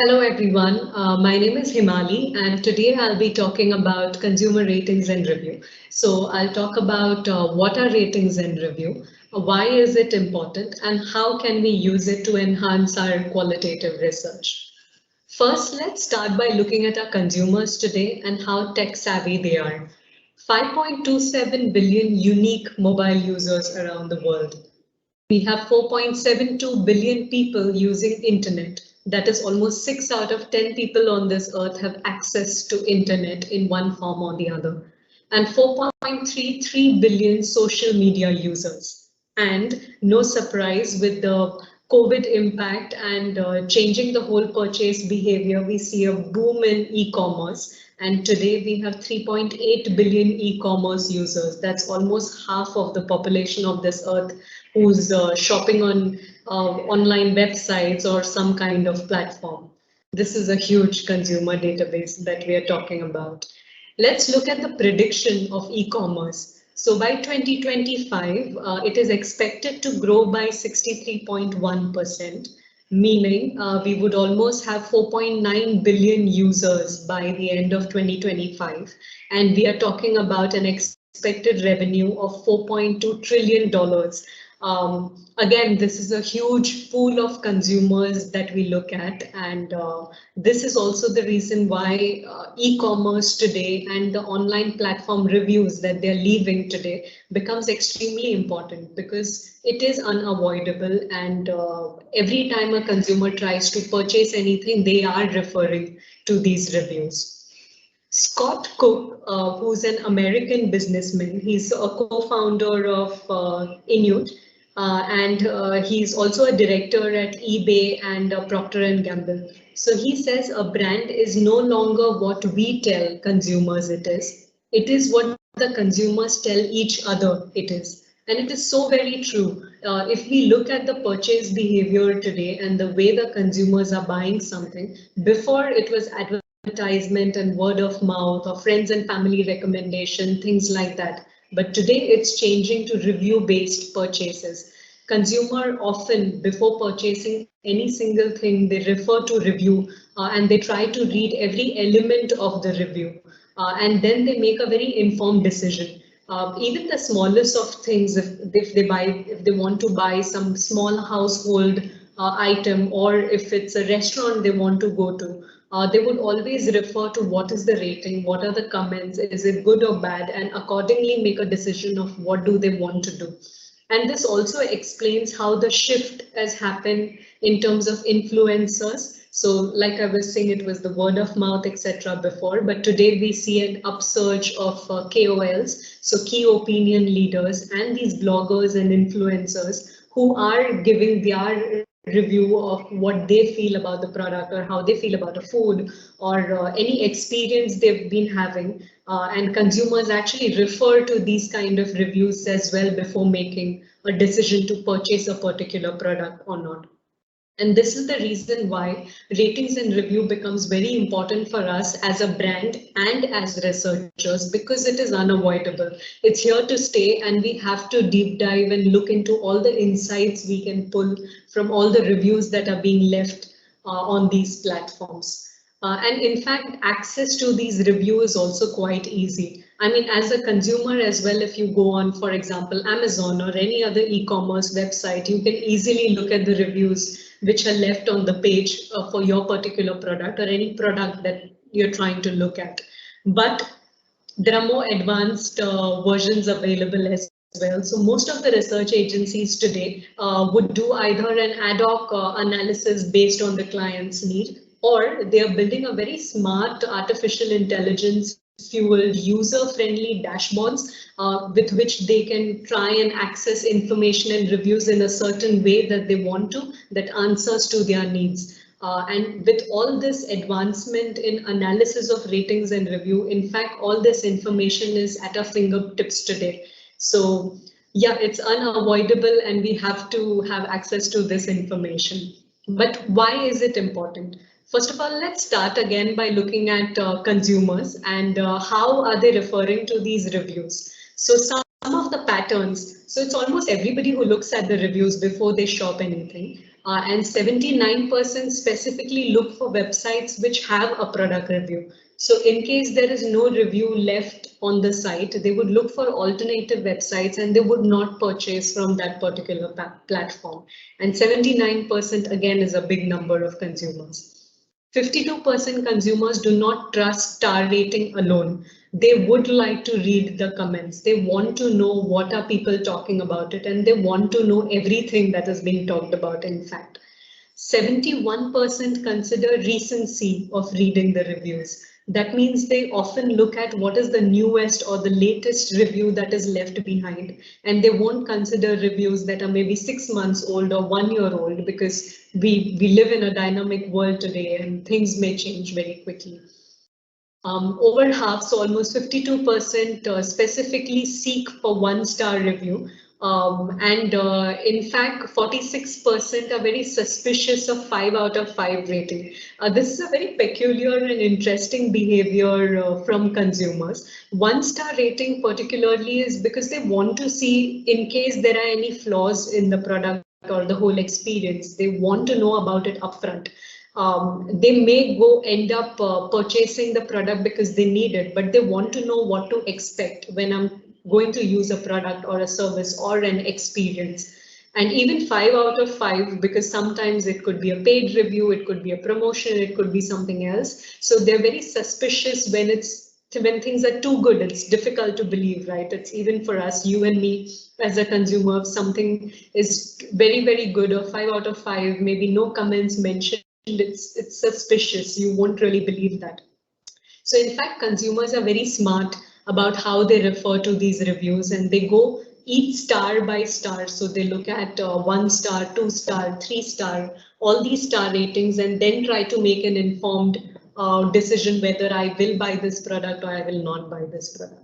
Hello everyone, my name is Himali and today I'll be talking about consumer ratings and review. So I'll talk about what are ratings and review, why is it important and how can we use it to enhance our qualitative research. First, let's start by looking at our consumers today and how tech savvy they are. 5.27 billion unique mobile users around the world. We have 4.72 billion people using internet. That is almost 6 out of 10 people on this earth have access to internet in one form or the other. And 4.33 billion social media users. And no surprise with the COVID impact and changing the whole purchase behavior, we see a boom in e-commerce. And today we have 3.8 billion e-commerce users. That's almost half of the population of this earth who's shopping on online websites or some kind of platform. This is a huge consumer database that we are talking about. Let's look at the prediction of e-commerce. So by 2025, it is expected to grow by 63.1%, meaning we would almost have 4.9 billion users by the end of 2025. And we are talking about an expected revenue of $4.2 trillion. Again, this is a huge pool of consumers that we look at, and this is also the reason why e-commerce today and the online platform reviews that they're leaving today becomes extremely important because it is unavoidable, and every time a consumer tries to purchase anything, they are referring to these reviews. Scott Cook, who's an American businessman, he's a co-founder of Inuit, and he's also a director at eBay and Procter and Gamble. So he says a brand is no longer what we tell consumers it is. It is what the consumers tell each other it is. And it is so very true. If we look at the purchase behavior today and the way the consumers are buying something, before it was advertisement and word of mouth or friends and family recommendation, things like that. But today it's changing to review based purchases. Consumer often before purchasing any single thing, they refer to review and they try to read every element of the review and then they make a very informed decision. Even the smallest of things, if they want to buy some small household item, or if it's a restaurant they want to go to, they would always refer to what is the rating, what are the comments, is it good or bad, and accordingly make a decision of what do they want to do. And this also explains how the shift has happened in terms of influencers. So like I was saying, it was the word of mouth, etc. before, but today we see an upsurge of KOLs, so key opinion leaders, and these bloggers and influencers who are giving their review of what they feel about the product or how they feel about a food or any experience they've been having. And consumers actually refer to these kind of reviews as well before making a decision to purchase a particular product or not. And this is the reason why ratings and review becomes very important for us as a brand and as researchers, because it is unavoidable. It's here to stay and we have to deep dive and look into all the insights we can pull from all the reviews that are being left on these platforms. And in fact, access to these reviews is also quite easy. I mean, as a consumer as well, if you go on, for example, Amazon or any other e-commerce website, you can easily look at the reviews which are left on the page for your particular product or any product that you're trying to look at. But there are more advanced versions available as well. So most of the research agencies today would do either an ad hoc analysis based on the client's need, or they are building a very smart artificial intelligence fueled user-friendly dashboards with which they can try and access information and reviews in a certain way that they want to, that answers to their needs. And with all this advancement in analysis of ratings and review, in fact, all this information is at our fingertips today. So yeah, it's unavoidable and we have to have access to this information. But why is it important? First of all, let's start again by looking at consumers and how are they referring to these reviews. So some of the patterns, so it's almost everybody who looks at the reviews before they shop anything. And 79% specifically look for websites which have a product review. So in case there is no review left on the site, they would look for alternative websites and they would not purchase from that particular platform. And 79% again is a big number of consumers. 52% consumers do not trust star rating alone. They would like to read the comments. They want to know what are people talking about it, and they want to know everything that is being talked about. In fact, 71% consider recency of reading the reviews. That means they often look at what is the newest or the latest review that is left behind, and they won't consider reviews that are maybe 6 months old or 1 year old, because we live in a dynamic world today and things may change very quickly. Over half, so almost 52% specifically seek for 1-star review. And in fact, 46% are very suspicious of 5 out of 5 rating. This is a very peculiar and interesting behavior from consumers. 1-star rating particularly is because they want to see in case there are any flaws in the product or the whole experience. They want to know about it upfront. They may end up purchasing the product because they need it, but they want to know what to expect when I'm going to use a product or a service or an experience. And even 5 out of 5, because sometimes it could be a paid review, it could be a promotion, it could be something else. So they're very suspicious when things are too good. It's difficult to believe, right? It's even for us, you and me, as a consumer, if something is very, very good, or 5 out of 5, maybe no comments mentioned, it's suspicious. You won't really believe that. So in fact, consumers are very smart about how they refer to these reviews, and they go each star by star. So they look at 1-star, 2-star, 3-star, all these star ratings, and then try to make an informed decision whether I will buy this product or I will not buy this product.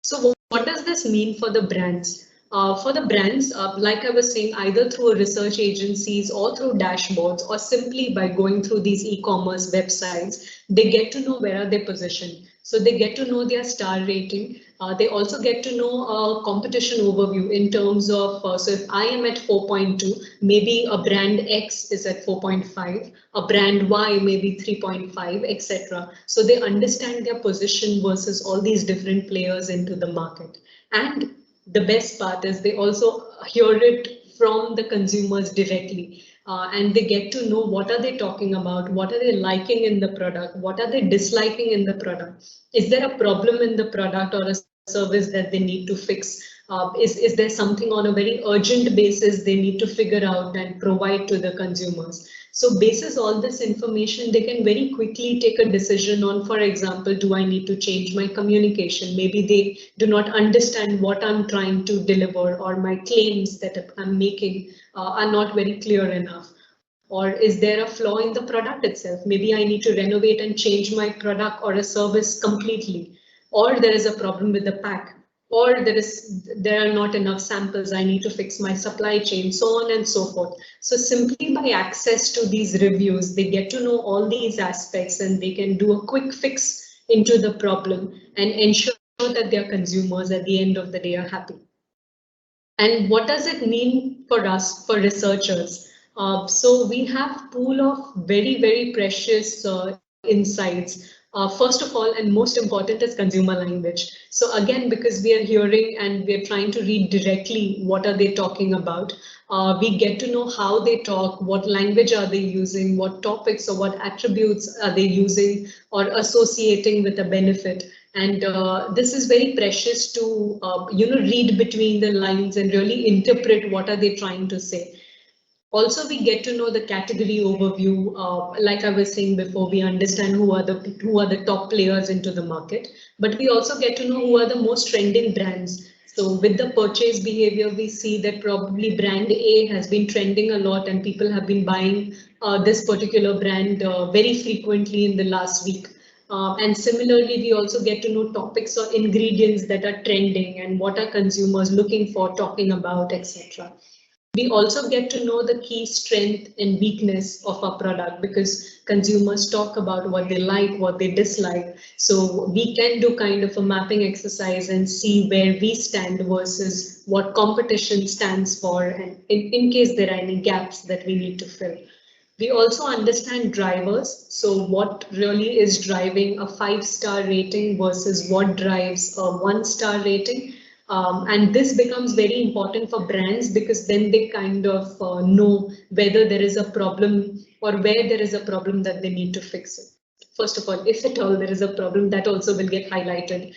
So what does this mean for the brands? For the brands, like I was saying, either through research agencies or through dashboards or simply by going through these e-commerce websites, they get to know where are they positioned. So they get to know their star rating. They also get to know a competition overview in terms of, so if I am at 4.2, maybe a brand X is at 4.5, a brand Y maybe 3.5, etc. So they understand their position versus all these different players into the market. And the best part is they also hear it from the consumers directly. And they get to know what are they talking about, what are they liking in the product, what are they disliking in the product. Is there a problem in the product or a service that they need to fix? Is there something on a very urgent basis they need to figure out and provide to the consumers? So basis all this information, they can very quickly take a decision on, for example, do I need to change my communication? Maybe they do not understand what I'm trying to deliver, or my claims that I'm making are not very clear enough. Or is there a flaw in the product itself? Maybe I need to renovate and change my product or a service completely. Or there is a problem with the pack, or there are not enough samples, I need to fix my supply chain, so on and so forth. So simply by access to these reviews, they get to know all these aspects, and they can do a quick fix into the problem and ensure that their consumers at the end of the day are happy. And what does it mean for us, for researchers? So we have pool of very, very precious insights. First of all, and most important, is consumer language. So again, because we are hearing and we are trying to read directly what are they talking about, we get to know how they talk, what language are they using, what topics or what attributes are they using or associating with a benefit. And this is very precious to read between the lines and really interpret what are they trying to say. Also, we get to know the category overview. Like I was saying before, we understand who are the top players into the market, but we also get to know who are the most trending brands. So with the purchase behavior, we see that probably brand A has been trending a lot and people have been buying this particular brand very frequently in the last week. And similarly, we also get to know topics or ingredients that are trending and what are consumers looking for, talking about, etc. We also get to know the key strength and weakness of our product because consumers talk about what they like, what they dislike. So we can do kind of a mapping exercise and see where we stand versus what competition stands for, and in case there are any gaps that we need to fill. We also understand drivers. So what really is driving a 5-star rating versus what drives a 1-star rating. And this becomes very important for brands because then they kind of know whether there is a problem or where there is a problem that they need to fix it. First of all, if at all there is a problem, that also will get highlighted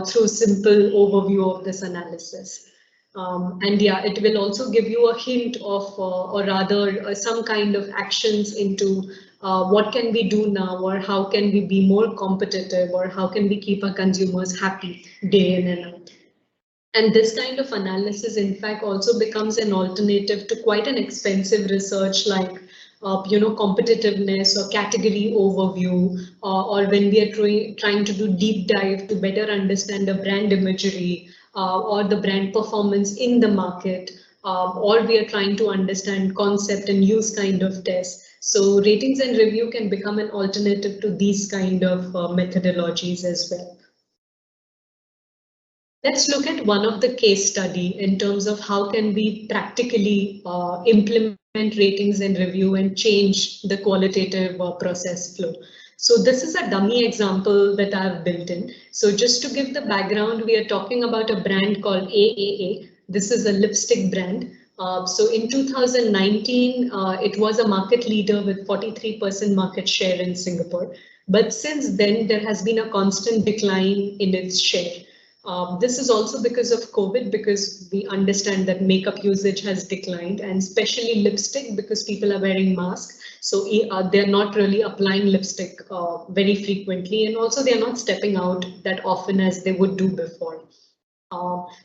through simple overview of this analysis. And yeah, it will also give you a hint of, or rather some kind of actions into what can we do now, or how can we be more competitive, or how can we keep our consumers happy day in and out. And this kind of analysis, in fact, also becomes an alternative to quite an expensive research like competitiveness or category overview, or when we are trying to do deep dive to better understand the brand imagery or the brand performance in the market, or we are trying to understand concept and use kind of tests. So ratings and review can become an alternative to these kind of methodologies as well. Let's look at one of the case study in terms of how can we practically implement ratings and review and change the qualitative process flow. So this is a dummy example that I've built in. So just to give the background, we are talking about a brand called AAA. This is a lipstick brand. So in 2019, it was a market leader with 43% market share in Singapore. But since then, there has been a constant decline in its share. This is also because of COVID, because we understand that makeup usage has declined, and especially lipstick because people are wearing masks. So they're not really applying lipstick very frequently, and also they're not stepping out that often as they would do before.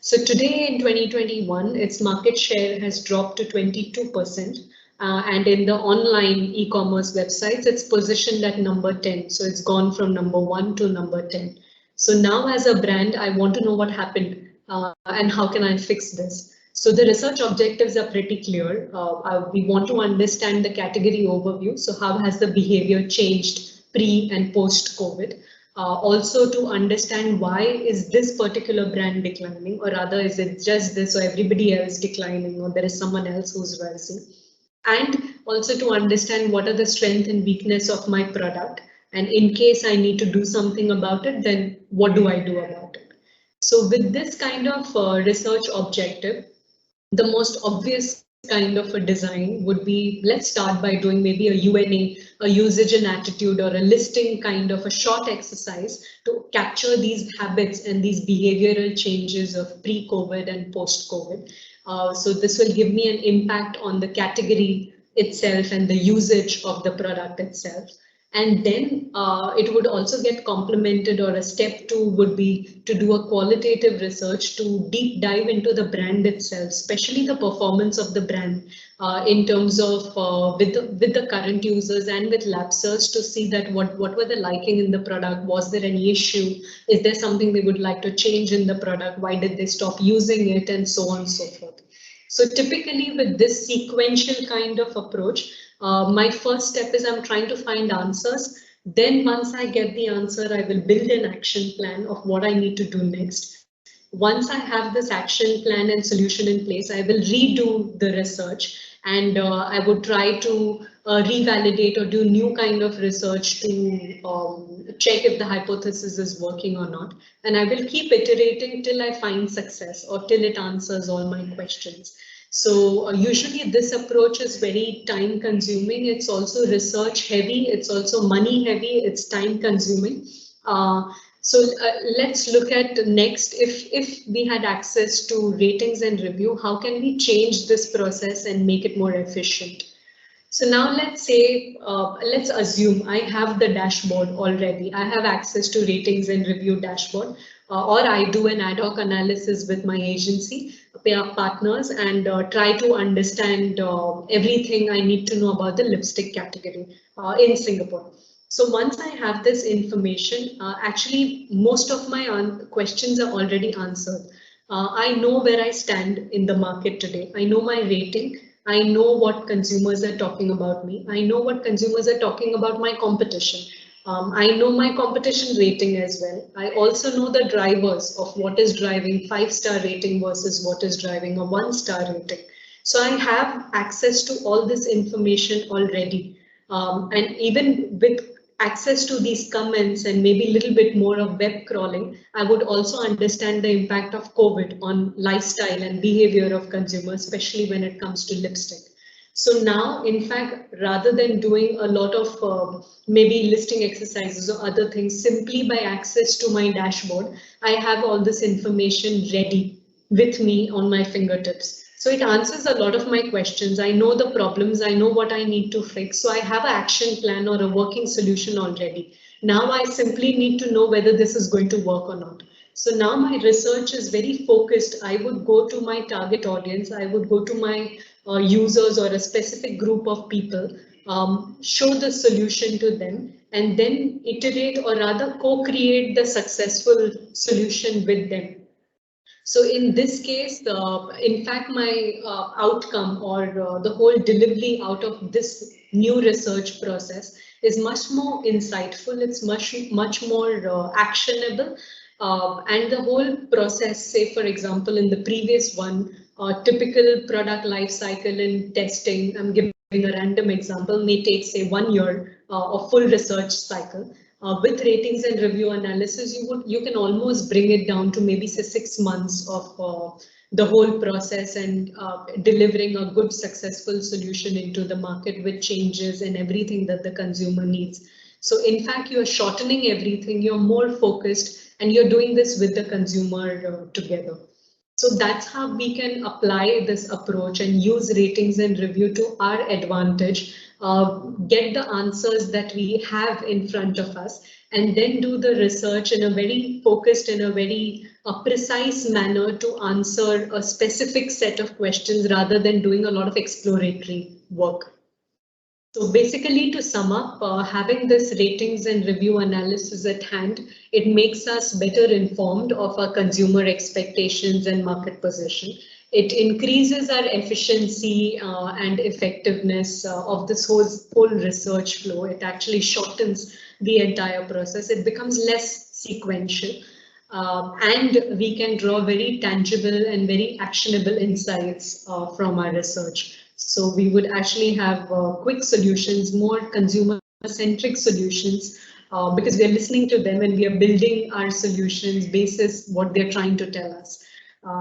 So today in 2021, its market share has dropped to 22%. And in the online e-commerce websites, it's positioned at number 10. So it's gone from number 1 to number 10. So now as a brand, I want to know what happened and how can I fix this? So the research objectives are pretty clear. We want to understand the category overview. So how has the behavior changed pre and post COVID? Also to understand why is this particular brand declining, or rather is it just this or everybody else declining, or there is someone else who's rising? And also to understand what are the strength and weakness of my product. And in case I need to do something about it, then what do I do about it? So with this kind of research objective, the most obvious kind of a design would be, let's start by doing maybe a UNA, a usage and attitude, or a listing kind of a short exercise to capture these habits and these behavioral changes of pre-COVID and post-COVID. So this will give me an impact on the category itself and the usage of the product itself. And then it would also get complemented, or a step 2 would be to do a qualitative research to deep dive into the brand itself, especially the performance of the brand in terms of with the current users and with lapsers, to see that what were the liking in the product, was there any issue, is there something they would like to change in the product, why did they stop using it, and so on and so forth. So typically with this sequential kind of approach, my first step is I'm trying to find answers. Then once I get the answer, I will build an action plan of what I need to do next. Once I have this action plan and solution in place, I will redo the research, and I would try to revalidate or do new kind of research to check if the hypothesis is working or not. And I will keep iterating till I find success or till it answers all my questions. So usually this approach is very time consuming. It's also research heavy. It's also money heavy. It's time consuming. So let's look at next, if we had access to ratings and review, how can we change this process and make it more efficient? So now let's say, let's assume I have the dashboard already. I have access to ratings and review dashboard, or I do an ad hoc analysis with my agency partners and try to understand everything I need to know about the lipstick category in Singapore. So once I have this information, actually most of my questions are already answered. I know where I stand in the market today. I know my rating. I know what consumers are talking about me. I know what consumers are talking about my competition. I know my competition rating as well. I also know the drivers of what is driving 5-star rating versus what is driving a 1-star rating. So I have access to all this information already. And even with access to these comments and maybe a little bit more of web crawling, I would also understand the impact of COVID on lifestyle and behavior of consumers, especially when it comes to lipstick. So now, in fact, rather than doing a lot of maybe listing exercises or other things, simply by access to my dashboard, I have all this information ready with me on my fingertips. So it answers a lot of my questions. I know the problems, I know what I need to fix. So I have an action plan or a working solution already. Now I simply need to know whether this is going to work or not. So now my research is very focused. I would go to my target audience, I would go to my users or a specific group of people, show the solution to them, and then iterate or rather co-create the successful solution with them. So in this case, in fact, my outcome or the whole delivery out of this new research process is much more insightful. It's much more actionable. And the whole process, say, for example, in the previous one, typical product life cycle in testing, I'm giving a random example, may take, say, 1 year of full research cycle. With ratings and review analysis, you can almost bring it down to maybe say 6 months of the whole process and delivering a good successful solution into the market with changes and everything that the consumer needs. So in fact, you're shortening everything, you're more focused, and you're doing this with the consumer together. So that's how we can apply this approach and use ratings and review to our advantage, get the answers that we have in front of us, and then do the research in a very focused, in a very precise manner to answer a specific set of questions rather than doing a lot of exploratory work. So basically, to sum up, having this ratings and review analysis at hand, it makes us better informed of our consumer expectations and market position. It increases our efficiency and effectiveness of this whole research flow. It actually shortens the entire process. It becomes less sequential. And we can draw very tangible and very actionable insights from our research. So we would actually have quick solutions, more consumer-centric solutions, because we are listening to them and we are building our solutions basis what they're trying to tell us.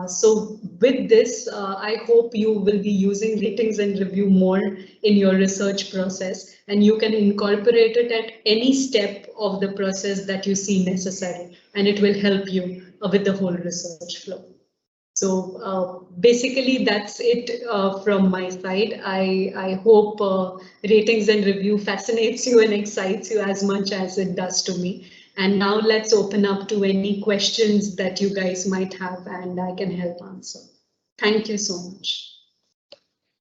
So with this, I hope you will be using ratings and review more in your research process, and you can incorporate it at any step of the process that you see necessary, and it will help you with the whole research flow. So basically, that's it from my side. I hope ratings and review fascinates you and excites you as much as it does to me. And now let's open up to any questions that you guys might have and I can help answer. Thank you so much.